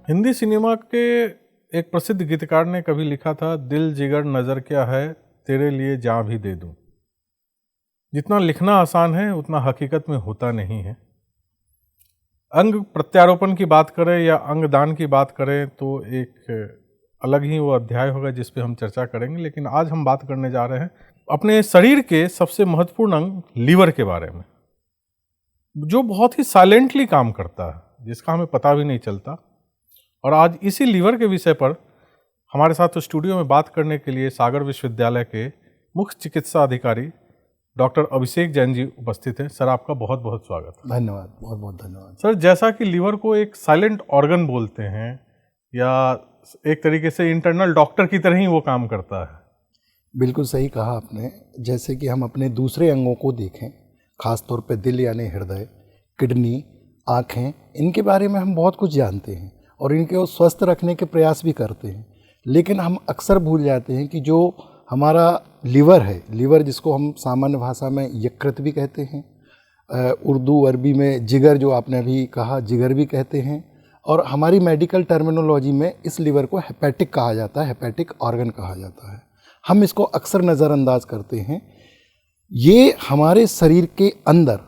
Hindi cinema के एक प्रसिद्ध गीतकार ने कभी लिखा था, दिल जिगर नज़र क्या है तेरे लिए जान भी दे दूं। जितना लिखना आसान है उतना हकीकत में होता नहीं है। अंग प्रत्यारोपण की बात करें या अंगदान की बात करें तो एक अलग ही वो अध्याय होगा जिस पे हम चर्चा करेंगे, लेकिन आज हम बात करने जा रहे हैं अपने शरीर के सबसे महत्वपूर्ण अंग लीवर के बारे में, जो बहुत ही साइलेंटली काम करता है, जिसका हमें पता भी नहीं चलता। और आज इसी लीवर के विषय पर हमारे साथ स्टूडियो में बात करने के लिए सागर विश्वविद्यालय के मुख्य चिकित्सा अधिकारी डॉक्टर अभिषेक जैन जी उपस्थित हैं। सर, आपका बहुत बहुत स्वागत है। धन्यवाद, बहुत बहुत धन्यवाद। सर, जैसा कि लीवर को एक साइलेंट ऑर्गन बोलते हैं या एक तरीके से इंटरनल डॉक्टर की तरह ही वो काम करता है। बिल्कुल सही कहा आपने। जैसे कि हम अपने दूसरे अंगों को देखें, खास तौर पे दिल यानी हृदय, किडनी, आँखें, इनके बारे में हम बहुत कुछ जानते हैं और इनको स्वस्थ रखने के प्रयास भी करते हैं, लेकिन हम अक्सर भूल जाते हैं कि जो हमारा लीवर है, लीवर जिसको हम सामान्य भाषा में यकृत भी कहते हैं, उर्दू अरबी में जिगर, जो आपने अभी कहा, जिगर भी कहते हैं, और हमारी मेडिकल टर्मिनोलॉजी में इस लीवर को हेपेटिक कहा जाता है, हेपेटिक ऑर्गन कहा जाता है। हम इसको अक्सर नज़रअंदाज करते हैं। ये हमारे शरीर के अंदर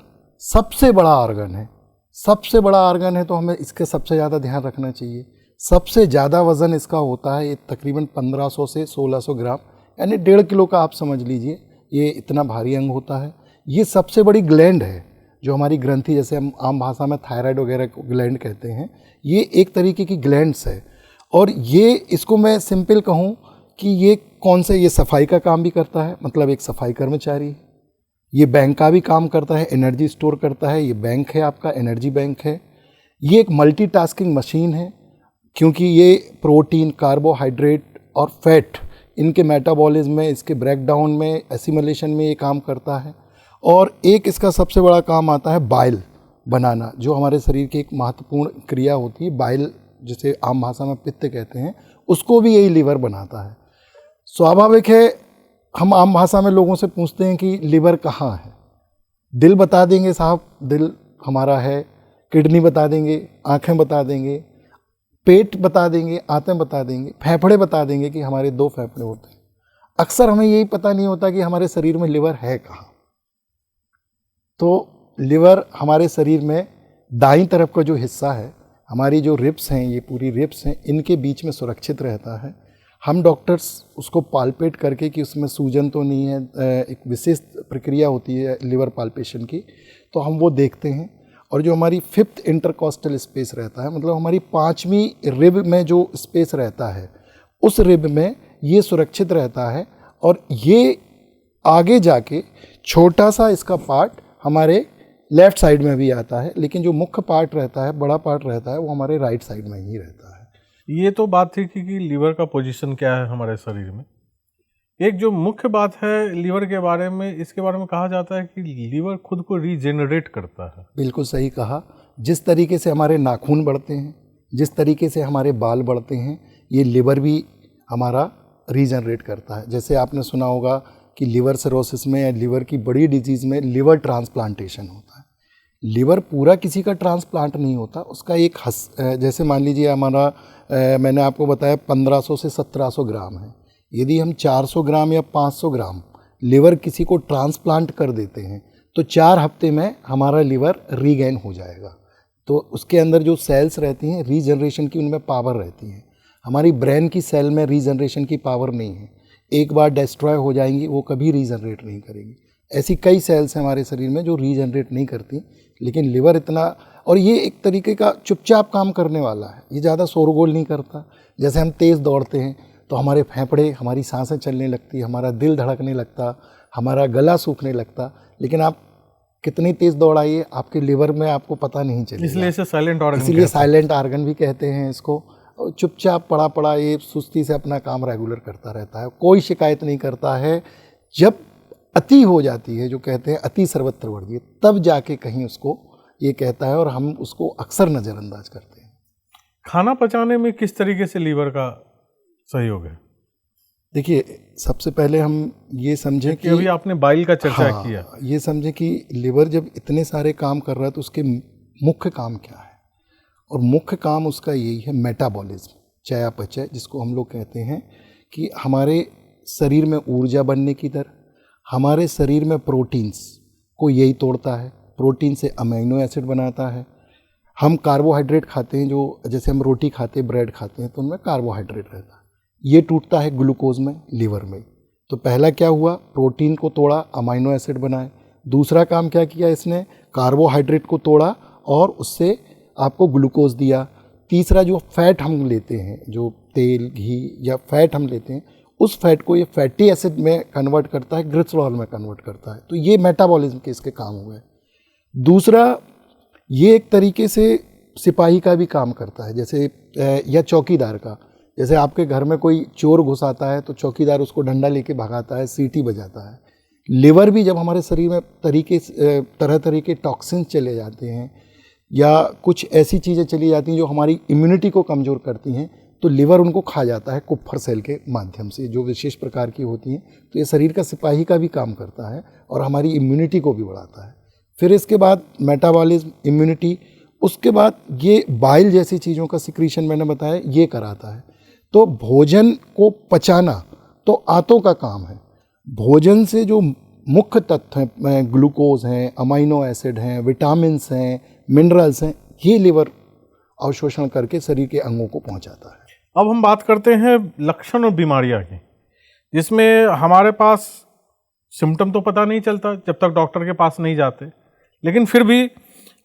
सबसे बड़ा ऑर्गन है, सबसे बड़ा ऑर्गन है, तो हमें इसके सबसे ज़्यादा ध्यान रखना चाहिए। सबसे ज़्यादा वज़न इसका होता है, ये तकरीबन 1500 से 1600 ग्राम, यानी 1.5 किलो का आप समझ लीजिए, ये इतना भारी अंग होता है। ये सबसे बड़ी ग्लैंड है, जो हमारी ग्रंथि, जैसे हम आम भाषा में थायराइड वगैरह को ग्लैंड कहते हैं, ये एक तरीके की ग्लैंड्स है। और ये, इसको मैं सिंपल कहूँ कि ये कौन से, ये सफाई का काम भी करता है, मतलब एक सफाई कर्मचारी। ये बैंक का भी काम करता है, एनर्जी स्टोर करता है, ये बैंक है आपका, एनर्जी बैंक है। ये एक मल्टीटास्किंग मशीन है, क्योंकि ये प्रोटीन, कार्बोहाइड्रेट और फैट, इनके मेटाबॉलिज्म में, इसके ब्रेकडाउन में, एसिमिलेशन में ये काम करता है। और एक इसका सबसे बड़ा काम आता है बाइल बनाना, जो हमारे शरीर की एक महत्वपूर्ण क्रिया होती है, बाइल, जिसे आम भाषा में पित्त कहते हैं, उसको भी यही लीवर बनाता है। स्वाभाविक है, हम आम भाषा में लोगों से पूछते हैं कि लीवर कहाँ है। दिल बता देंगे साहब, दिल हमारा है, किडनी बता देंगे, आँखें बता देंगे, पेट बता देंगे, आंतें बता देंगे, फेफड़े बता देंगे कि हमारे 2 फेफड़े होते हैं। अक्सर हमें यही पता नहीं होता कि हमारे शरीर में लीवर है कहाँ। तो लीवर हमारे शरीर में दाईं तरफ का जो हिस्सा है, हमारी जो रिब्स हैं, ये पूरी रिब्स हैं, इनके बीच में सुरक्षित रहता है। हम डॉक्टर्स उसको पाल्पेट करके कि उसमें सूजन तो नहीं है, एक विशेष प्रक्रिया होती है लीवर पाल्पेशन की, तो हम वो देखते हैं। और जो हमारी 5th इंटरकॉस्टल स्पेस रहता है, मतलब हमारी 5वीं रिब में जो स्पेस रहता है, उस रिब में ये सुरक्षित रहता है। और ये आगे जाके छोटा सा इसका पार्ट हमारे लेफ़्ट साइड में भी आता है, लेकिन जो मुख्य पार्ट रहता है, बड़ा पार्ट रहता है, वो हमारे राइट साइड में ही रहता है। ये तो बात थी कि लीवर का पोजीशन क्या है हमारे शरीर में। एक जो मुख्य बात है लीवर के बारे में, इसके बारे में कहा जाता है कि लीवर खुद को रीजेनरेट करता है। बिल्कुल सही कहा। जिस तरीके से हमारे नाखून बढ़ते हैं, जिस तरीके से हमारे बाल बढ़ते हैं, ये लीवर भी हमारा रीजनरेट करता है। जैसे आपने सुना होगा कि लीवर सिरोसिस में या लीवर की बड़ी डिजीज़ में लीवर ट्रांसप्लांटेशन होता है। लीवर पूरा किसी का ट्रांसप्लांट नहीं होता, उसका एक जैसे मान लीजिए हमारा, मैंने आपको बताया 1500 से 1700 ग्राम है। यदि हम 400 ग्राम या 500 ग्राम लीवर किसी को ट्रांसप्लांट कर देते हैं, तो 4 हफ्ते में हमारा लीवर रीगेन हो जाएगा। तो उसके अंदर जो सेल्स रहती हैं, रीजनरेशन की उनमें पावर रहती है। हमारी ब्रेन की सेल में रीजनरेशन की पावर नहीं है, एक बार डिस्ट्रॉय हो जाएंगी, वो कभी रीजनरेट नहीं करेंगी। ऐसी कई सेल्स हैं हमारे शरीर में जो रीजनरेट नहीं करती, लेकिन लिवर इतना, और ये एक तरीके का चुपचाप काम करने वाला है, ये ज़्यादा शोरगुल नहीं करता। जैसे हम तेज़ दौड़ते हैं तो हमारे फेफड़े, हमारी सांसें चलने लगती, हमारा दिल धड़कने लगता, हमारा गला सूखने लगता, लेकिन आप कितनी तेज़ दौड़ाइए, आपके लिवर में आपको पता नहीं चलेगा। इसलिए इसे साइलेंट ऑर्गन, इसलिए साइलेंट ऑर्गन भी कहते हैं इसको। चुपचाप पड़ा पड़ा ये सुस्ती से अपना काम रेगुलर करता रहता है, कोई शिकायत नहीं करता है। जब अति हो जाती है, जो कहते हैं अति सर्वत्र वर्जित, तब जाके कहीं उसको ये कहता है, और हम उसको अक्सर नज़रअंदाज करते हैं। खाना पचाने में किस तरीके से लीवर का सहयोग है? देखिए, सबसे पहले हम ये समझें कि अभी आपने बाइल का चर्चा किया, ये समझें कि लीवर जब इतने सारे काम कर रहा है तो उसके मुख्य काम क्या है। और मुख्य काम उसका यही है मेटाबॉलिज्म, चयापचय, जिसको हम लोग कहते हैं कि हमारे शरीर में ऊर्जा बनने की दर, हमारे शरीर में प्रोटीन्स को यही तोड़ता है, प्रोटीन से अमीनो एसिड बनाता है। हम कार्बोहाइड्रेट खाते हैं, जो जैसे हम रोटी खाते हैं, ब्रेड खाते हैं, तो उनमें कार्बोहाइड्रेट रहता है, ये टूटता है ग्लूकोज में, लीवर में। तो पहला क्या हुआ, प्रोटीन को तोड़ा, अमीनो एसिड बनाए। दूसरा काम क्या किया इसने, कार्बोहाइड्रेट को तोड़ा और उससे आपको ग्लूकोज दिया। तीसरा जो फैट हम लेते हैं, जो तेल घी या फैट हम लेते हैं, उस फैट को ये फैटी एसिड में कन्वर्ट करता है, ग्लिसरॉल में कन्वर्ट करता है। तो ये मेटाबॉलिज्म के इसके काम हुए। दूसरा, ये एक तरीके से सिपाही का भी काम करता है, जैसे या चौकीदार का। जैसे आपके घर में कोई चोर घुस आता है तो चौकीदार उसको डंडा लेके भगाता है, सीटी बजाता है। लिवर भी जब हमारे शरीर में तरह तरह के टॉक्सिन्स चले जाते हैं या कुछ ऐसी चीज़ें चली जाती हैं जो हमारी इम्यूनिटी को कमज़ोर करती हैं, तो लिवर उनको खा जाता है कुप्फर सेल के माध्यम से, जो विशेष प्रकार की होती हैं। तो ये शरीर का सिपाही का भी काम करता है और हमारी इम्यूनिटी को भी बढ़ाता है। फिर इसके बाद मेटाबॉलिज्म, इम्यूनिटी, उसके बाद ये बाइल जैसी चीज़ों का सिक्रीशन मैंने बताया, ये कराता है। तो भोजन को पचाना तो आंतों का काम है। भोजन से जो मुख्य तत्व हैं, ग्लूकोज हैं, अमीनो एसिड हैं, विटामिन्स हैं, मिनरल्स हैं, ये लिवर अवशोषण करके शरीर के अंगों को पहुंचाता है। अब हम बात करते हैं लक्षण और बीमारियां की, जिसमें हमारे पास सिम्टम तो पता नहीं चलता जब तक डॉक्टर के पास नहीं जाते, लेकिन फिर भी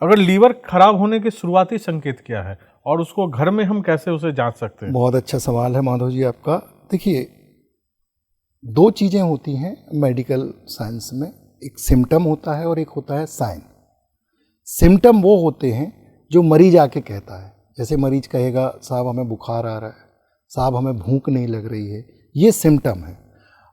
अगर लीवर खराब होने के शुरुआती संकेत क्या है और उसको घर में हम कैसे उसे जांच सकते हैं? बहुत अच्छा सवाल है माधव जी आपका। देखिए, दो चीज़ें होती हैं मेडिकल साइंस में, एक सिम्टम होता है और एक होता है साइन। सिम्टम वो होते हैं जो मरीज आके कहता है, जैसे मरीज कहेगा साहब हमें बुखार आ रहा है, साहब हमें भूख नहीं लग रही है, ये सिम्टम है।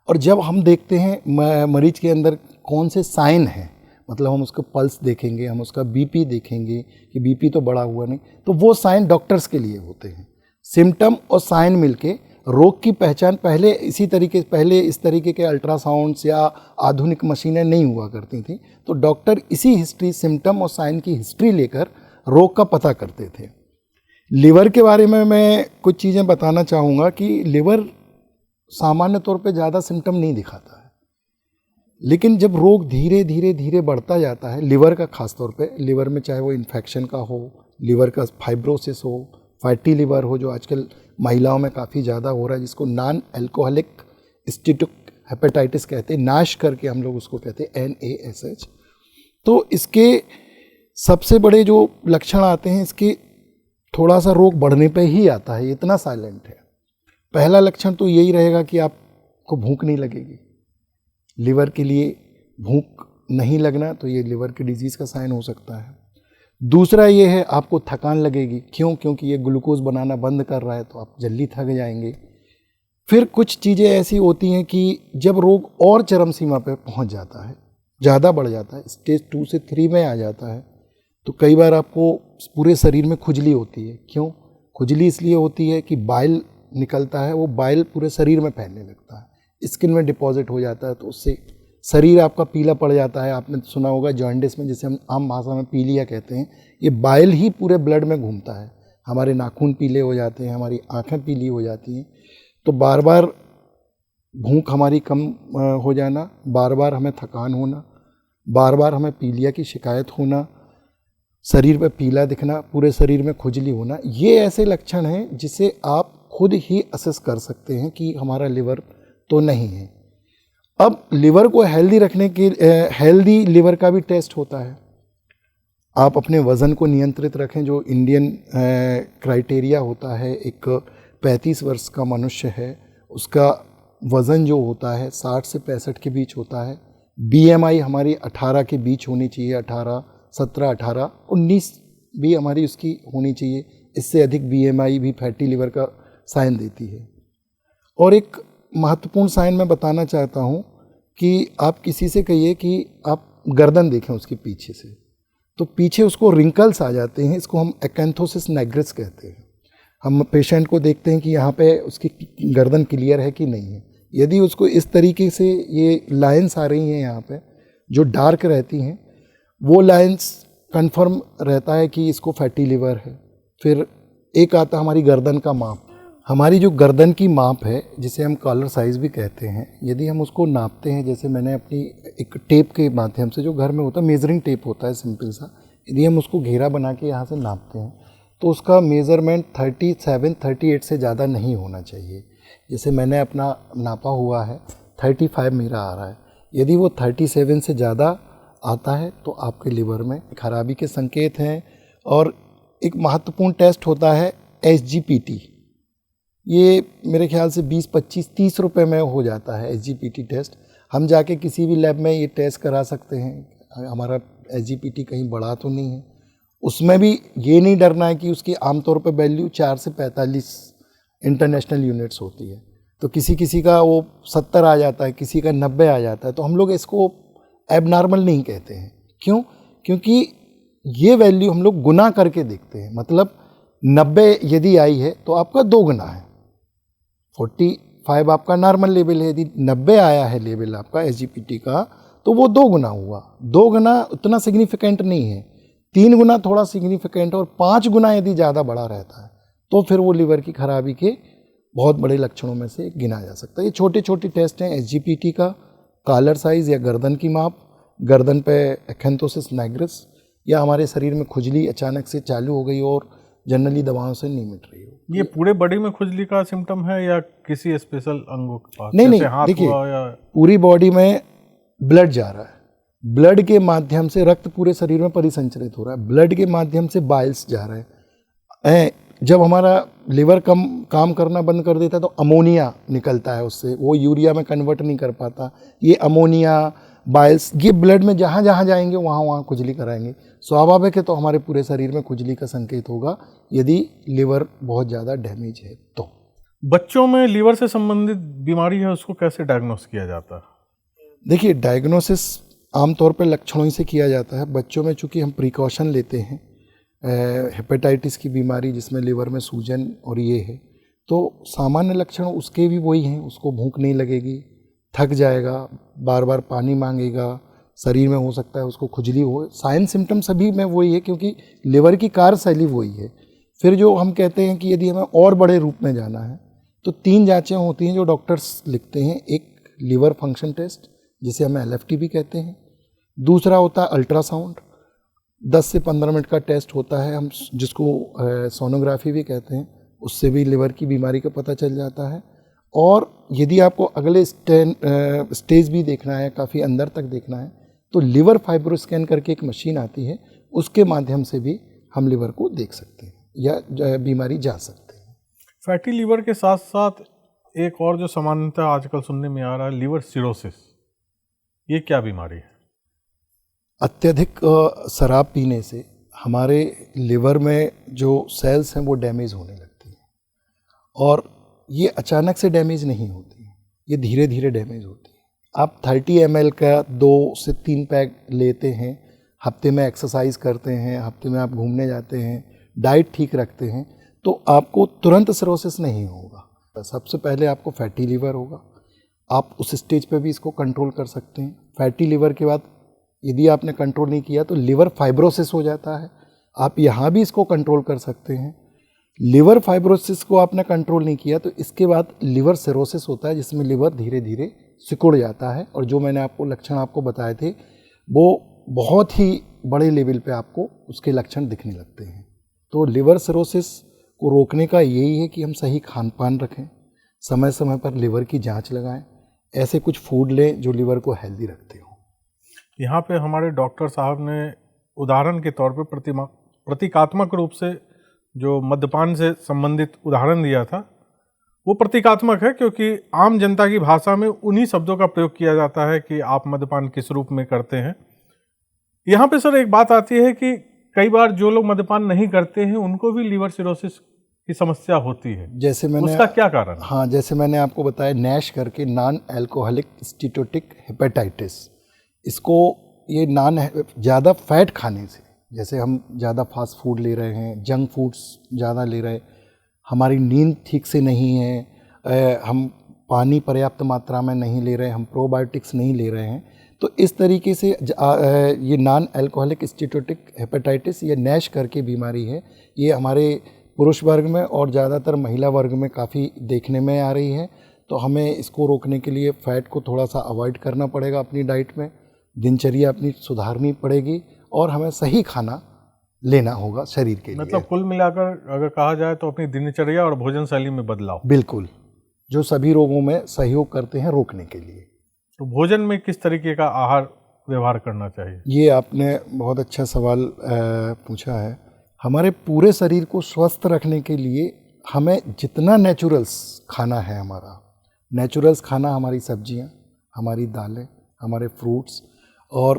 और जब हम देखते हैं मरीज के अंदर कौन से साइन हैं, मतलब हम उसका पल्स देखेंगे, हम उसका बीपी देखेंगे कि बीपी तो बढ़ा हुआ नहीं, तो वो साइन डॉक्टर्स के लिए होते हैं। सिम्टम और साइन मिलके रोग की पहचान, पहले इस तरीके के अल्ट्रासाउंड्स या आधुनिक मशीनें नहीं हुआ करती थी, तो डॉक्टर इसी हिस्ट्री, सिम्टम और साइन की हिस्ट्री लेकर रोग का पता करते थे। लिवर के बारे में मैं कुछ चीज़ें बताना चाहूँगा कि लिवर सामान्य तौर पे ज़्यादा सिम्टम नहीं दिखाता है, लेकिन जब रोग धीरे धीरे धीरे बढ़ता जाता है, लिवर का खास तौर पे, लिवर में चाहे वो इन्फेक्शन का हो, लिवर का फाइब्रोसिस हो, फैटी लिवर हो, जो आजकल महिलाओं में काफ़ी ज़्यादा हो रहा है, जिसको नॉन एल्कोहलिक स्टेटिक हेपेटाइटिस कहते हैं, नाश करके हम लोग उसको कहते हैं NASH। तो इसके सबसे बड़े जो लक्षण आते हैं, इसके थोड़ा सा रोग बढ़ने पे ही आता है, इतना साइलेंट है। पहला लक्षण तो यही रहेगा कि आपको भूख नहीं लगेगी। लिवर के लिए भूख नहीं लगना, तो ये लिवर की डिजीज़ का साइन हो सकता है। दूसरा ये है, आपको थकान लगेगी। क्यों? क्योंकि ये ग्लूकोज बनाना बंद कर रहा है, तो आप जल्दी थक जाएंगे। फिर कुछ चीज़ें ऐसी होती हैं कि जब रोग और चरम सीमा पर पहुंच जाता है, ज़्यादा बढ़ जाता है, स्टेज 2 से 3 में आ जाता है, तो कई बार आपको पूरे शरीर में खुजली होती है। क्यों? खुजली इसलिए होती है कि बाइल निकलता है, वो बाइल पूरे शरीर में फैलने लगता है, स्किन में डिपॉजिट हो जाता है, तो उससे शरीर आपका पीला पड़ जाता है। आपने सुना होगा जॉन्डिस में, जिसे हम आम भाषा में पीलिया कहते हैं, ये बाइल ही पूरे ब्लड में घूमता है। हमारे नाखून पीले हो जाते हैं, हमारी आँखें पीली हो जाती हैं। तो बार बार भूख हमारी कम हो जाना, बार बार हमें थकान होना, बार बार हमें पीलिया की शिकायत होना, शरीर पर पीला दिखना, पूरे शरीर में खुजली होना, ये ऐसे लक्षण हैं जिसे आप खुद ही असेस कर सकते हैं कि हमारा लिवर तो नहीं है। अब लिवर को हेल्दी रखने के हेल्दी लिवर का भी टेस्ट होता है। आप अपने वज़न को नियंत्रित रखें, जो इंडियन क्राइटेरिया होता है, एक 35 वर्ष का मनुष्य है, उसका वज़न जो होता है 60 से 65 के बीच होता है। BMI हमारी 18 के बीच होनी चाहिए, 18, 17, 18, 19 भी हमारी उसकी होनी चाहिए। इससे अधिक BMI भी फैटी लिवर का साइन देती है। और एक महत्वपूर्ण साइन मैं बताना चाहता हूँ कि आप किसी से कहिए कि आप गर्दन देखें उसके पीछे से, तो पीछे उसको रिंकल्स आ जाते हैं, इसको हम एक्ैंथोसिस निग्रिस कहते हैं। हम पेशेंट को देखते हैं कि यहाँ पे उसकी गर्दन क्लियर है कि नहीं है। यदि उसको इस तरीके से ये लाइंस आ रही हैं यहाँ पे जो डार्क रहती हैं, वो लाइंस कंफर्म रहता है कि इसको फैटी लिवर है। फिर एक आता हमारी गर्दन का माप। हमारी जो गर्दन की माप है, जिसे हम कॉलर साइज़ भी कहते हैं, यदि हम उसको नापते हैं, जैसे मैंने अपनी एक टेप के माध्यम से, जो घर में होता है मेजरिंग टेप होता है सिंपल सा, यदि हम उसको घेरा बना के यहाँ से नापते हैं तो उसका मेज़रमेंट 37-38 से ज़्यादा नहीं होना चाहिए। जैसे मैंने अपना नापा हुआ है 35 मेरा आ रहा है, यदि वो 37 से ज़्यादा आता है तो आपके लिवर में खराबी के संकेत हैं। और एक महत्वपूर्ण टेस्ट होता है SGPT, ये मेरे ख्याल से 20-25-30 रुपए में हो जाता है SGPT टेस्ट। हम जाके किसी भी लैब में ये टेस्ट करा सकते हैं, हमारा SGPT कहीं बढ़ा तो नहीं है। उसमें भी ये नहीं डरना है कि उसकी आमतौर पर वैल्यू 4 से 45 इंटरनेशनल यूनिट्स होती है, तो किसी का वो 70 आ जाता है, किसी का 90 आ जाता है, तो हम लोग इसको एबनॉर्मल नहीं कहते हैं। क्यों? क्योंकि ये वैल्यू हम लोग गुना करके देखते हैं, मतलब 90 यदि आई है तो आपका 2 गुना है, 45 आपका नॉर्मल लेवल है, यदि 90 आया है लेवल आपका SGPT का तो वो 2 गुना हुआ। 2 गुना उतना सिग्निफिकेंट नहीं है, 3 गुना थोड़ा सिग्निफिकेंट है, और 5 गुना यदि ज़्यादा बड़ा रहता है तो फिर वो लिवर की खराबी के बहुत बड़े लक्षणों में से गिना जा सकता है। ये छोटे छोटे टेस्ट हैं SGPT का, कॉलर साइज़ या गर्दन की माप, गर्दन पे एक्थेंथोसिस नाइग्रिस, या हमारे शरीर में खुजली अचानक से चालू हो गई और जनरली दवाओं से नहीं मिट रही हो। ये पूरे बॉडी में खुजली का सिम्टम है या किसी स्पेशल अंगों के पास? नहीं, हाथ देखिए हुआ या पूरी बॉडी में ब्लड जा रहा है, ब्लड के माध्यम से रक्त पूरे शरीर में परिसंचरित हो रहा है, ब्लड के माध्यम से बाइल्स जा रहे हैं। जब हमारा लिवर काम करना बंद कर देता है तो अमोनिया निकलता है उससे, वो यूरिया में कन्वर्ट नहीं कर पाता। ये अमोनिया बाइल्स ये ब्लड में जहाँ जहाँ जाएंगे वहाँ वहाँ खुजली कराएंगे। स्वाभाविक है, तो हमारे पूरे शरीर में खुजली का संकेत होगा यदि लिवर बहुत ज़्यादा डैमेज है तो। बच्चों में लीवर से संबंधित बीमारी है, उसको कैसे डायग्नोस किया जाता है? देखिए, डायग्नोसिस आमतौर पर लक्षणों से किया जाता है। बच्चों में चूँकि हम प्रिकॉशन लेते हैं, हेपेटाइटिस की बीमारी जिसमें लिवर में सूजन और ये है, तो सामान्य लक्षण उसके भी वही हैं। उसको भूख नहीं लगेगी, थक जाएगा, बार बार पानी मांगेगा, शरीर में हो सकता है उसको खुजली हो। साइन सिम्टम सभी में वही है, क्योंकि लिवर की कार्यशैली वही है। फिर जो हम कहते हैं कि यदि हमें और बड़े रूप में जाना है तो 3 जांचें होती हैं जो डॉक्टर्स लिखते हैं। एक लिवर फंक्शन टेस्ट, जिसे हमें LFT भी कहते हैं। दूसरा होता है अल्ट्रासाउंड, 10 से 15 मिनट का टेस्ट होता है, हम जिसको सोनोग्राफी भी कहते हैं। उससे भी लिवर की बीमारी का पता चल जाता है। और यदि आपको अगले स्टेज भी देखना है, काफ़ी अंदर तक देखना है, तो लिवर फाइब्रोस्कैन करके एक मशीन आती है, उसके माध्यम से भी हम लिवर को देख सकते हैं या बीमारी जा सकते हैं। फैटी लीवर के साथ साथ एक और जो सामान्यतः आजकल सुनने में आ रहा है, लिवर सिरोसिस, ये क्या बीमारी है? अत्यधिक शराब पीने से हमारे लिवर में जो सेल्स हैं वो डैमेज होने लगती हैं, और ये अचानक से डैमेज नहीं होती, ये धीरे धीरे डैमेज होती है। आप 30 ml का 2 से 3 पैक लेते हैं, हफ्ते में एक्सरसाइज करते हैं, हफ्ते में आप घूमने जाते हैं, डाइट ठीक रखते हैं, तो आपको तुरंत सिरोसिस नहीं होगा। सबसे पहले आपको फैटी लीवर होगा, आप उस स्टेज पे भी इसको कंट्रोल कर सकते हैं। फैटी लीवर के बाद यदि आपने कंट्रोल नहीं किया तो लिवर फाइब्रोसिस हो जाता है, आप यहाँ भी इसको कंट्रोल कर सकते हैं। लिवर फाइब्रोसिस को आपने कंट्रोल नहीं किया तो इसके बाद लिवर सिरोसिस होता है, जिसमें लिवर धीरे धीरे सिकुड़ जाता है, और जो मैंने आपको लक्षण आपको बताए थे वो बहुत ही बड़े लेवल पे आपको उसके लक्षण दिखने लगते हैं। तो लिवर सिरोसिस को रोकने का यही है कि हम सही खान पान रखें, समय समय पर लिवर की जांच लगाएं, ऐसे कुछ फूड लें जो लिवर को हेल्दी रखते हो। यहाँ पे हमारे डॉक्टर साहब ने उदाहरण के तौर पे प्रतीकात्मक रूप से जो मद्यपान से संबंधित उदाहरण दिया था, वो प्रतीकात्मक है क्योंकि आम जनता की भाषा में उन्हीं शब्दों का प्रयोग किया जाता है कि आप मद्यपान किस रूप में करते हैं। यहाँ पे सर एक बात आती है कि कई बार जो लोग मद्यपान नहीं करते हैं उनको भी लीवर सिरोसिस की समस्या होती है, जैसे मैंने उसका क्या कारण है? हाँ, जैसे मैंने आपको बताया, नैश करके नॉन एल्कोहलिक स्टीटोटिक हेपेटाइटिस, इसको ये ज़्यादा फैट खाने से, जैसे हम ज़्यादा फास्ट फूड ले रहे हैं, जंक फूड्स ज़्यादा ले रहे हैं, हमारी नींद ठीक से नहीं है, हम पानी पर्याप्त मात्रा में नहीं ले रहे हैं, हम प्रोबायोटिक्स नहीं ले रहे हैं, तो इस तरीके से ये नॉन अल्कोहलिक स्टेटोटिक हेपेटाइटिस, ये नैश करके बीमारी है, ये हमारे पुरुष वर्ग में और ज़्यादातर महिला वर्ग में काफ़ी देखने में आ रही है। तो हमें इसको रोकने के लिए फ़ैट को थोड़ा सा अवॉइड करना पड़ेगा अपनी डाइट में, दिनचर्या अपनी सुधारनी पड़ेगी और हमें सही खाना लेना होगा शरीर के लिए। मतलब कुल मिलाकर अगर कहा जाए तो अपनी दिनचर्या और भोजन शैली में बदलाव, बिल्कुल, जो सभी रोगों में सहयोग करते हैं रोकने के लिए। तो भोजन में किस तरीके का आहार व्यवहार करना चाहिए? ये आपने बहुत अच्छा सवाल पूछा है। हमारे पूरे शरीर को स्वस्थ रखने के लिए हमें जितना नेचुरल्स खाना है, हमारा नेचुरल्स खाना, हमारी सब्जियां, हमारी दालें, हमारे फ्रूट्स और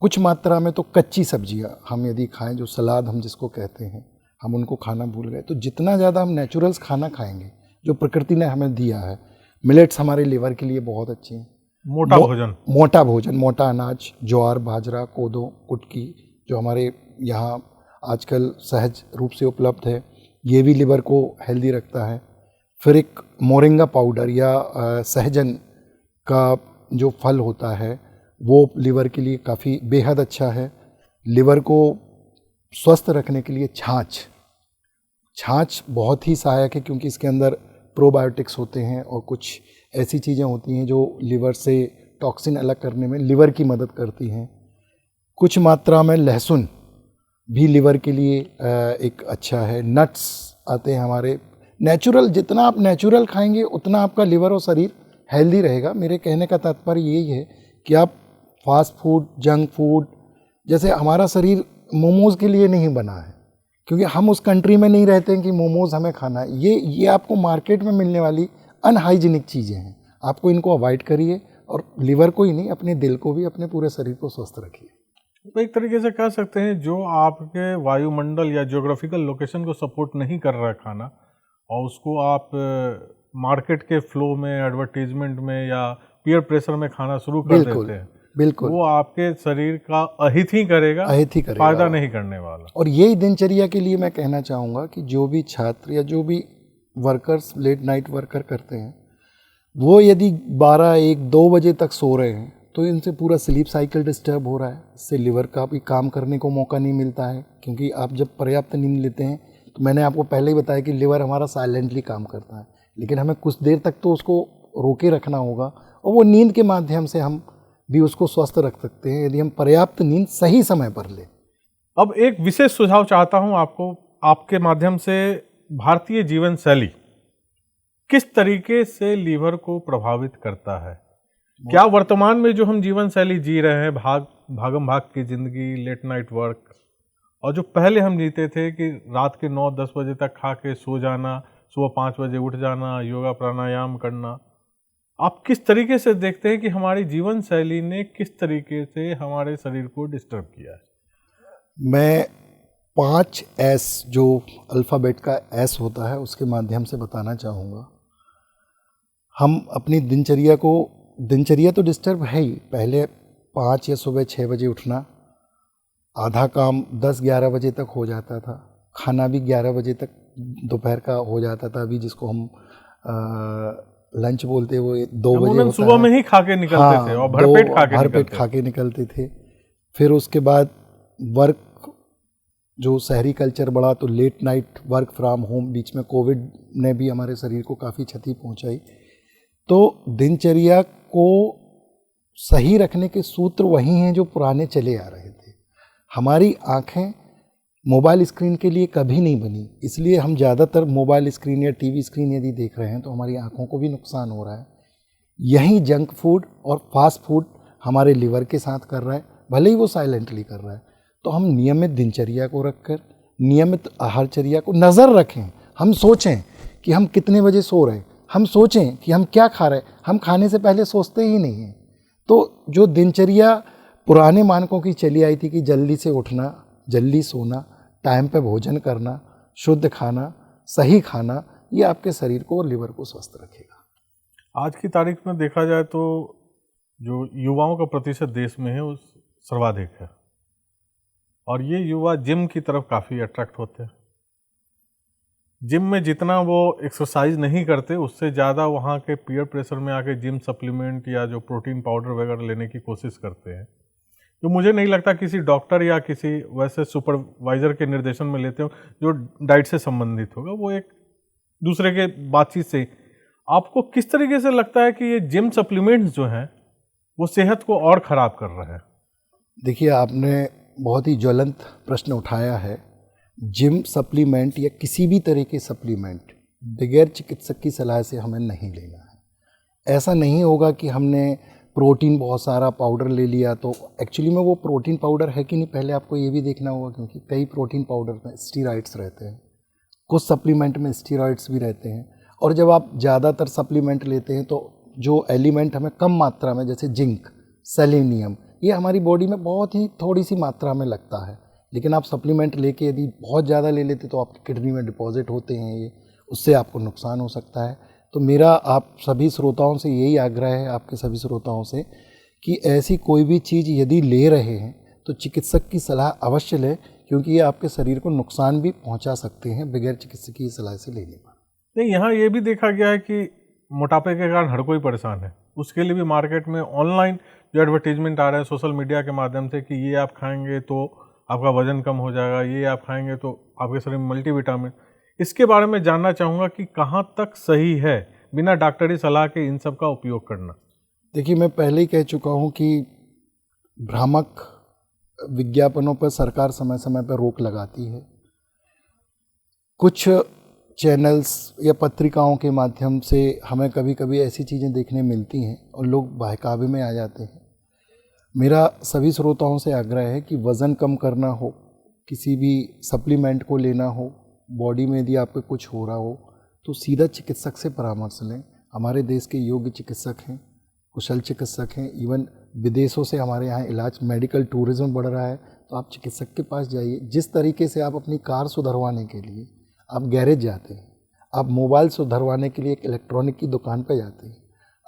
कुछ मात्रा में तो कच्ची सब्जियां हम यदि खाएं, जो सलाद हम जिसको कहते हैं, हम उनको खाना भूल गए। तो जितना ज़्यादा हम नेचुरल्स खाना खाएंगे जो प्रकृति ने हमें दिया है, मिलेट्स हमारे लीवर के लिए बहुत अच्छी हैं। मोटा भोजन, मोटा अनाज, ज्वार, बाजरा, कोदो, कुटकी, जो हमारे यहाँ आजकल सहज रूप से उपलब्ध है, ये भी लिवर को हेल्दी रखता है। फिर एक मोरिंगा पाउडर या सहजन का जो फल होता है वो लिवर के लिए काफ़ी बेहद अच्छा है। लिवर को स्वस्थ रखने के लिए छाछ बहुत ही सहायक है, क्योंकि इसके अंदर प्रोबायोटिक्स होते हैं और कुछ ऐसी चीज़ें होती हैं जो लिवर से टॉक्सिन अलग करने में लिवर की मदद करती हैं। कुछ मात्रा में लहसुन भी लिवर के लिए एक अच्छा है। नट्स आते हैं हमारे नेचुरल, जितना आप नेचुरल खाएंगे उतना आपका लिवर और शरीर हेल्दी रहेगा। मेरे कहने का तात्पर्य यही है कि आप फास्ट फूड, जंक फूड, जैसे हमारा शरीर मोमोज़ के लिए नहीं बना है, क्योंकि हम उस कंट्री में नहीं रहते हैं कि मोमोज़ हमें खाना है। ये आपको मार्केट में मिलने वाली अनहाइजीनिक चीज़ें हैं, आपको इनको अवॉइड करिए और लिवर को ही नहीं, अपने दिल को भी, अपने पूरे शरीर को स्वस्थ रखिए। तो एक तरीके से कह सकते हैं जो आपके वायुमंडल या ज्योग्राफिकल लोकेशन को सपोर्ट नहीं कर रहा है खाना, और उसको आप मार्केट के फ्लो में, एडवर्टीजमेंट में या पीयर प्रेशर में खाना शुरू कर देते हैं, बिल्कुल, वो आपके शरीर का अहित ही करेगा, फायदा नहीं करने वाला। और यही दिनचर्या के लिए मैं कहना चाहूँगा कि जो भी छात्र या जो भी वर्कर्स लेट नाइट वर्कर करते हैं, वो यदि 12, 1, 2 बजे तक सो रहे हैं तो इनसे पूरा स्लीप साइकिल डिस्टर्ब हो रहा है। इससे लिवर का भी काम करने को मौका नहीं मिलता है, क्योंकि आप जब पर्याप्त नींद लेते हैं, तो मैंने आपको पहले ही बताया कि लिवर हमारा साइलेंटली काम करता है, लेकिन हमें कुछ देर तक तो उसको रोके रखना होगा, और वो नींद के माध्यम से हम भी उसको स्वस्थ रख सकते हैं यदि हम पर्याप्त नींद सही समय पर लें। अब एक विशेष सुझाव चाहता हूं आपको, आपके माध्यम से भारतीय जीवन शैली किस तरीके से लीवर को प्रभावित करता है? क्या वर्तमान में जो हम जीवन शैली जी रहे हैं, भागम भाग की जिंदगी, लेट नाइट वर्क, और जो पहले हम जीते थे कि रात के 9-10 बजे तक खा के सो जाना, सुबह 5 बजे उठ जाना, योगा प्राणायाम करना, आप किस तरीके से देखते हैं कि हमारी जीवन शैली ने किस तरीके से हमारे शरीर को डिस्टर्ब किया है? मैं 5 एस, जो अल्फ़ाबेट का एस होता है, उसके माध्यम से बताना चाहूँगा। हम अपनी दिनचर्या तो डिस्टर्ब है ही। पहले 5 या सुबह 6 बजे उठना, आधा काम 10-11 बजे तक हो जाता था, खाना भी 11 बजे तक दोपहर का हो जाता था। अभी जिसको हम लंच बोलते हैं, वो 2 बजे होता सुबह में ही खा के निकलते थे और भरपेट खा के निकलते थे। फिर उसके बाद वर्क, जो शहरी कल्चर बढ़ा, तो late night work from home, बीच में कोविड ने भी हमारे शरीर को काफ़ी क्षति पहुंचाई। तो दिनचर्या को सही रखने के सूत्र वही हैं जो पुराने चले आ रहे थे। हमारी आँखें मोबाइल स्क्रीन के लिए कभी नहीं बनी, इसलिए हम ज़्यादातर मोबाइल स्क्रीन या टीवी स्क्रीन यदि देख रहे हैं तो हमारी आँखों को भी नुकसान हो रहा है। यही जंक फूड और फास्ट फूड हमारे लिवर के साथ कर रहा है, भले ही वो साइलेंटली कर रहा है। तो हम नियमित दिनचर्या को रखकर, नियमित आहारचर्या को नज़र रखें। हम सोचें कि हम कितने बजे सो रहे हैं, हम सोचें कि हम क्या खा रहे हैं। हम खाने से पहले सोचते ही नहीं हैं। तो जो दिनचर्या पुराने मानकों की चली आई थी कि जल्दी से उठना, जल्दी सोना, टाइम पे भोजन करना, शुद्ध खाना, सही खाना, ये आपके शरीर को और लिवर को स्वस्थ रखेगा। आज की तारीख में देखा जाए तो जो युवाओं का प्रतिशत देश में है वो सर्वाधिक है, और ये युवा जिम की तरफ काफ़ी अट्रैक्ट होते हैं। जिम में जितना वो एक्सरसाइज नहीं करते उससे ज़्यादा वहाँ के पीयर प्रेशर में आके जिम सप्लीमेंट या जो प्रोटीन पाउडर वगैरह लेने की कोशिश करते हैं, जो मुझे नहीं लगता किसी डॉक्टर या किसी वैसे सुपरवाइज़र के निर्देशन में लेते हो जो डाइट से संबंधित होगा, वो एक दूसरे के बातचीत से। आपको किस तरीके से लगता है कि ये जिम सप्लीमेंट्स जो हैं वो सेहत को और ख़राब कर रहे हैं? देखिए, आपने बहुत ही ज्वलंत प्रश्न उठाया है। जिम सप्लीमेंट या किसी भी तरह के सप्लीमेंट बगैर चिकित्सक की सलाह से हमें नहीं लेना है। ऐसा नहीं होगा कि हमने प्रोटीन बहुत सारा पाउडर ले लिया तो एक्चुअली में वो प्रोटीन पाउडर है कि नहीं, पहले आपको ये भी देखना होगा, क्योंकि कई प्रोटीन पाउडर में स्टीरॉइड्स रहते हैं, कुछ सप्लीमेंट में स्टीरॉइड्स भी रहते हैं। और जब आप ज़्यादातर सप्लीमेंट लेते हैं तो जो एलिमेंट हमें कम मात्रा में, जैसे जिंक, सेलेनियम, ये हमारी बॉडी में बहुत ही थोड़ी सी मात्रा में लगता है। लेकिन आप सप्लीमेंट लेके यदि बहुत ज़्यादा ले लेते तो आपकी किडनी में डिपॉजिट होते हैं, ये उससे आपको नुकसान हो सकता है। तो मेरा आप सभी श्रोताओं से यही आग्रह है, आपके सभी श्रोताओं से, कि ऐसी कोई भी चीज़ यदि ले रहे हैं तो चिकित्सक की सलाह अवश्य लें, क्योंकि ये आपके शरीर को नुकसान भी पहुंचा सकते हैं बगैर चिकित्सक की सलाह से लेने पर। नहीं, यहाँ ये भी देखा गया है कि मोटापे के कारण हर कोई परेशान है, उसके लिए भी मार्केट में ऑनलाइन जो एडवर्टीजमेंट आ रहे हैं सोशल मीडिया के माध्यम से कि ये आप खाएंगे तो आपका वजन कम हो जाएगा, ये आप खाएंगे तो आपके शरीर में मल्टीविटामिन। इसके बारे में जानना चाहूँगा कि कहाँ तक सही है बिना डॉक्टरी सलाह के इन सब का उपयोग करना? देखिए, मैं पहले ही कह चुका हूँ कि भ्रामक विज्ञापनों पर सरकार समय समय पर रोक लगाती है। कुछ चैनल्स या पत्रिकाओं के माध्यम से हमें कभी कभी ऐसी चीज़ें देखने मिलती हैं और लोग बहकावे में आ जाते हैं। मेरा सभी श्रोताओं से आग्रह है कि वज़न कम करना हो, किसी भी सप्लीमेंट को लेना हो, बॉडी में यदि आपको कुछ हो रहा हो तो सीधा चिकित्सक से परामर्श लें। हमारे देश के योग्य चिकित्सक हैं, कुशल चिकित्सक हैं। इवन विदेशों से हमारे यहाँ इलाज, मेडिकल टूरिज्म बढ़ रहा है, तो आप चिकित्सक के पास जाइए। जिस तरीके से आप अपनी कार सुधरवाने के लिए आप गैरेज जाते हैं, आप मोबाइल सुधरवाने के लिए एक इलेक्ट्रॉनिक की दुकान पर जाते हैं,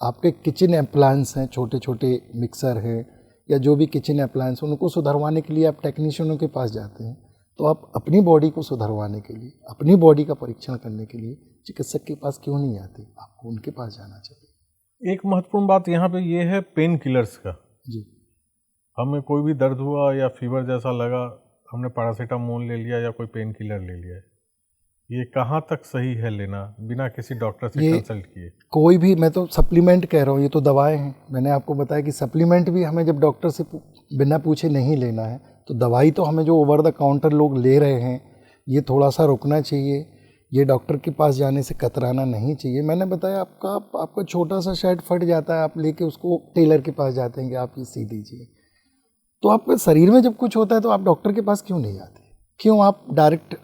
आपके किचन अप्लायंस हैं, छोटे छोटे मिक्सर हैं या जो भी किचन अप्लायंस, उनको सुधरवाने के लिए आप टेक्नीशियनों के पास जाते हैं, तो आप अपनी बॉडी को सुधरवाने के लिए, अपनी बॉडी का परीक्षण करने के लिए चिकित्सक के पास क्यों नहीं आते? आपको उनके पास जाना चाहिए। एक महत्वपूर्ण बात यहाँ पे ये है पेन किलर्स का। जी, हमें कोई भी दर्द हुआ या फीवर जैसा लगा, हमने पैरासीटामोल ले लिया या कोई पेन किलर ले लिया, ये कहाँ तक सही है लेना बिना किसी डॉक्टर से कंसल्ट किए? कोई भी, मैं तो सप्लीमेंट कह रहा हूँ, ये तो दवाएं हैं। मैंने आपको बताया कि सप्लीमेंट भी हमें जब डॉक्टर से बिना पूछे नहीं लेना है, तो दवाई तो हमें जो ओवर द काउंटर लोग ले रहे हैं, ये थोड़ा सा रुकना चाहिए। ये डॉक्टर के पास जाने से कतराना नहीं चाहिए। मैंने बताया आपका छोटा सा शर्ट फट जाता है, आप लेके उसको टेलर के पास जाते हैं कि आप ये सी दीजिए। तो आपके शरीर में जब कुछ होता है तो आप डॉक्टर के पास क्यों नहीं जाते? क्यों आप डायरेक्ट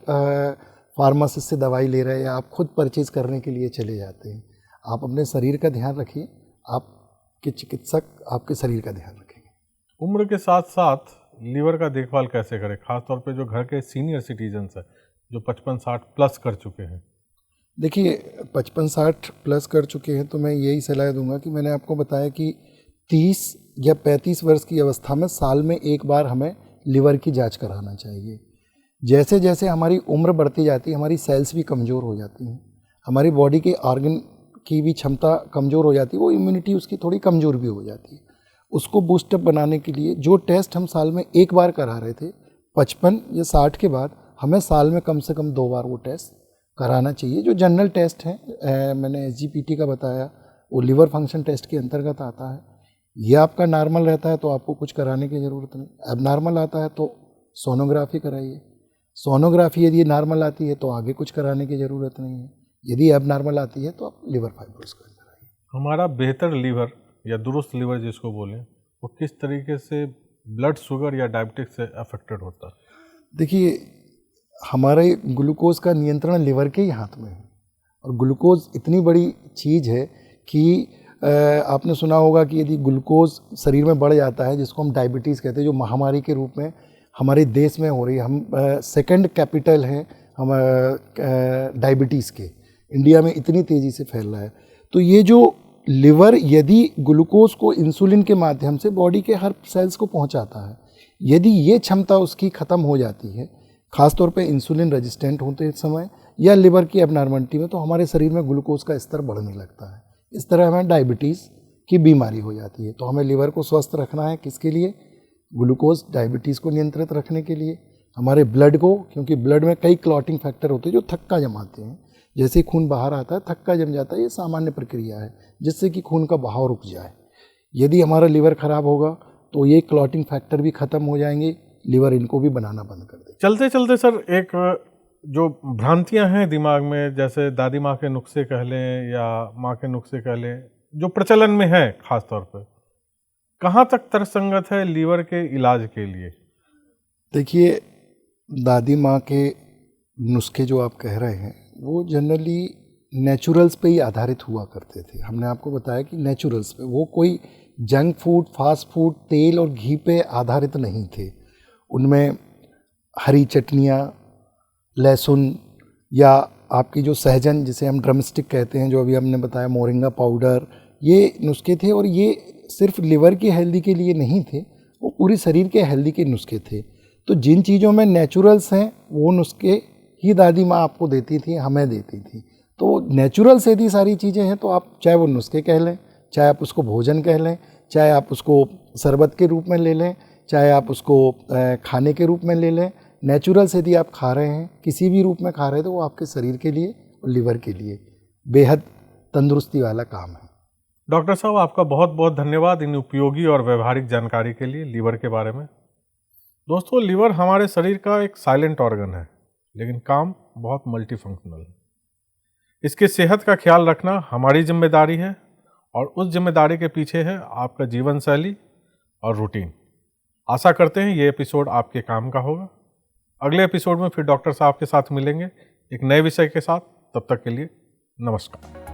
फार्मासिस्ट से दवाई ले रहे हैं या आप खुद परचेज करने के लिए चले जाते हैं? आप अपने शरीर का ध्यान रखिए, आपके चिकित्सक आपके शरीर का ध्यान रखेंगे। उम्र के साथ साथ लीवर का देखभाल कैसे करें, खासतौर पे जो घर के सीनियर सिटीजन्स हैं जो 55-60 प्लस कर चुके हैं? देखिए, 55-60 प्लस कर चुके हैं तो मैं यही सलाह दूंगा कि मैंने आपको बताया कि 30 या 35 वर्ष की अवस्था में साल में एक बार हमें लीवर की जांच कराना चाहिए। जैसे जैसे हमारी उम्र बढ़ती जाती है, हमारी सेल्स भी कमज़ोर हो जाती हैं, हमारी बॉडी के ऑर्गन की भी क्षमता कमज़ोर हो जाती है, वो इम्यूनिटी उसकी थोड़ी कमज़ोर भी हो जाती है। उसको बूस्टअप बनाने के लिए जो टेस्ट हम साल में एक बार करा रहे थे, 55 या 60 के बाद हमें साल में कम से कम 2 बार वो टेस्ट कराना चाहिए। जो जनरल टेस्ट हैं, मैंने SGPT का बताया, वो लीवर फंक्शन टेस्ट के अंतर्गत आता है। ये आपका नॉर्मल रहता है तो आपको कुछ कराने की ज़रूरत नहीं। अब नॉर्मल आता है तो सोनोग्राफी कराइए। सोनोग्राफी यदि नॉर्मल आती है तो आगे कुछ कराने की ज़रूरत नहीं है। यदि अब नॉर्मल आती है तो आप लीवर फाइब्रोसिस कराइए। हमारा बेहतर लीवर या दुरुस्त लीवर जिसको बोलें, वो किस तरीके से ब्लड शुगर या डायबिटिक्स से अफेक्टेड होता है? देखिए, हमारे ग्लूकोज का नियंत्रण लिवर के ही हाथ में है, और ग्लूकोज इतनी बड़ी चीज़ है कि आपने सुना होगा कि यदि ग्लूकोज शरीर में बढ़ जाता है, जिसको हम डायबिटीज़ कहते हैं, जो महामारी के रूप में हमारे देश में हो रही है। हम सेकंड कैपिटल हैं हम डायबिटीज़ के, इंडिया में इतनी तेज़ी से फैल रहा है। तो ये जो लिवर यदि ग्लूकोज को इंसुलिन के माध्यम से बॉडी के हर सेल्स को पहुंचाता है, यदि ये क्षमता उसकी ख़त्म हो जाती है, ख़ासतौर पे इंसुलिन रेजिस्टेंट होते समय या लिवर की एबनॉर्मलिटी में, तो हमारे शरीर में ग्लूकोज का स्तर बढ़ने लगता है। इस तरह हमें डायबिटीज़ की बीमारी हो जाती है। तो हमें लिवर को स्वस्थ रखना है, किसके लिए? ग्लूकोज डायबिटीज़ को नियंत्रित रखने के लिए। हमारे ब्लड को, क्योंकि ब्लड में कई क्लॉटिंग फैक्टर होते हैं जो थक्का जमाते हैं। जैसे खून बाहर आता है थक्का जम जाता है, ये सामान्य प्रक्रिया है जिससे कि खून का बहाव रुक जाए। यदि हमारा लिवर खराब होगा तो ये क्लॉटिंग फैक्टर भी खत्म हो जाएंगे, लिवर इनको भी बनाना बंद कर देगा। चलते चलते सर, एक जो भ्रांतियां हैं दिमाग में, जैसे दादी माँ के नुस्खे कह लें या माँ के नुस्खे कह लें, जो प्रचलन में है खास तौर पर, कहाँ तक तर्कसंगत है लीवर के इलाज के लिए? देखिए, दादी माँ के नुस्खे जो आप कह रहे हैं वो जनरली नेचुरल्स पे ही आधारित हुआ करते थे। हमने आपको बताया कि नेचुरल्स पे, वो कोई जंक फूड, फास्ट फूड, तेल और घी पे आधारित नहीं थे। उनमें हरी चटनियाँ, लहसुन या आपकी जो सहजन जिसे हम ड्रमस्टिक कहते हैं, जो अभी हमने बताया, मोरिंगा पाउडर, ये नुस्खे थे। और ये सिर्फ लिवर की हेल्दी के लिए नहीं थे, वो पूरी शरीर के हेल्दी के नुस्खे थे। तो जिन चीज़ों में नेचुरल्स हैं वो नुस्खे ही दादी माँ आपको देती थी, हमें देती थी। तो नेचुरल से यदि सारी चीज़ें हैं तो आप चाहे वो नुस्खे कह लें, चाहे आप उसको भोजन कह लें, चाहे आप उसको शरबत के रूप में ले लें, चाहे आप उसको खाने के रूप में ले लें, नेचुरल से यदि आप खा रहे हैं, किसी भी रूप में खा रहे हैं, तो वो आपके शरीर के लिए और लिवर के लिए बेहद तंदुरुस्ती वाला काम है। डॉक्टर साहब, आपका बहुत बहुत धन्यवाद इन उपयोगी और व्यवहारिक जानकारी के लिए लीवर के बारे में। दोस्तों, लीवर हमारे शरीर का एक साइलेंट ऑर्गन है, लेकिन काम बहुत मल्टीफंक्शनल है। इसकी सेहत का ख्याल रखना हमारी जिम्मेदारी है, और उस जिम्मेदारी के पीछे है आपका जीवन शैली और रूटीन। आशा करते हैं ये एपिसोड आपके काम का होगा। अगले एपिसोड में फिर डॉक्टर साहब के साथ मिलेंगे एक नए विषय के साथ। तब तक के लिए नमस्कार।